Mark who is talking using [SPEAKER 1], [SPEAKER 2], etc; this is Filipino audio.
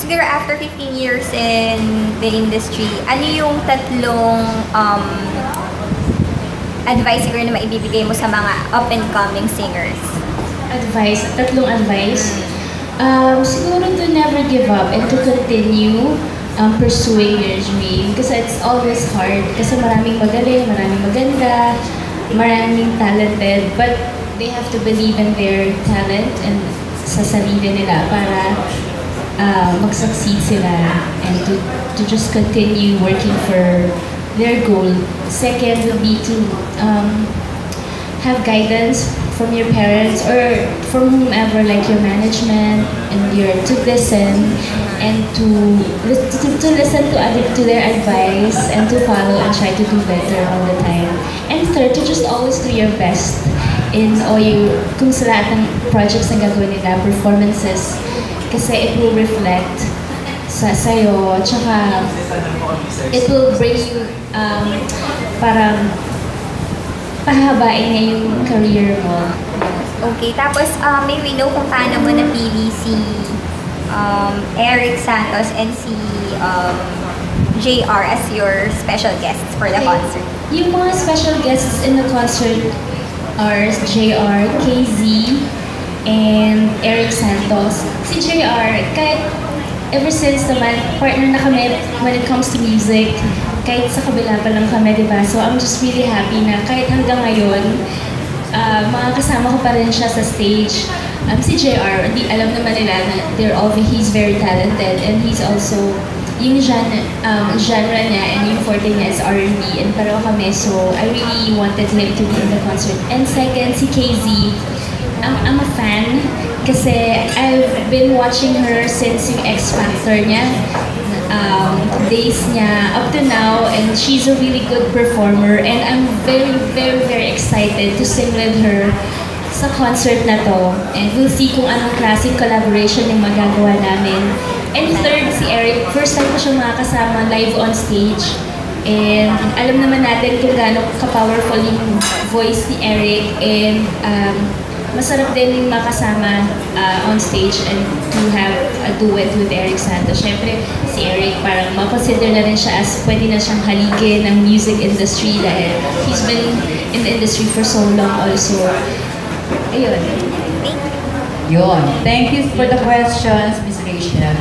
[SPEAKER 1] siguro after 15 years in the industry, ano yung tatlong advice siguro na maibibigay mo sa mga up-and-coming singers?
[SPEAKER 2] Tatlong advice. Siguro to never give up and to continue pursuing your dream. Kasi it's always hard. Kasi maraming magaling, maraming maganda, maraming talented. But they have to believe in their talent and sa sarili nila para mag-succeed sila and to just continue working for their goal. Second would be to have guidance from your parents or from whomever, like your management, and to listen and to listen to their advice and to follow and try to do better all the time. And third, to just always do your best in kung sa lahat ng projects na gagawin nila, performances, kasi it will reflect sa'yo, tsaka it will bring you parang pahabain niya yung career mo.
[SPEAKER 1] Okay, tapos may we know kung paano mo napili si Eric Santos and si JR as your special guests for the concert?
[SPEAKER 2] Yung mga special guests in the concert are JR, KZ, and Eric Santos. Si JR, kahit ever since naman, partner na kami when it comes to music, kahit sa kabila pa lang kami, diba? So I'm just really happy na kahit hanggang ngayon, mga kasama ko pa rin siya sa stage. Si JR, alam naman nila na he's very talented and he's also, yung genre niya and yung forte niya is R&B and pareho kami, so I really wanted him to be in the concert. And second, si KZ, I'm a fan kasi I've been watching her since yung X Factor niya, days niya up to now, and she's a really good performer and I'm very, very, very excited to sing with her sa concert na to, and we'll see kung anong klaseng collaboration yung magagawa namin. And third, si Eric, first time ko siya makakasama live on stage, and alam naman natin kung gaano ka-powerful yung voice ni Eric, and masarap din makasama on stage and to have a duet with Eric Santos. Siyempre, si Eric parang makonsider na rin siya as pwede na siyang haligin ng music industry dahil he's been in the industry for so long also. Ayun.
[SPEAKER 3] Yun. Thank you for the questions, Miss Rachel.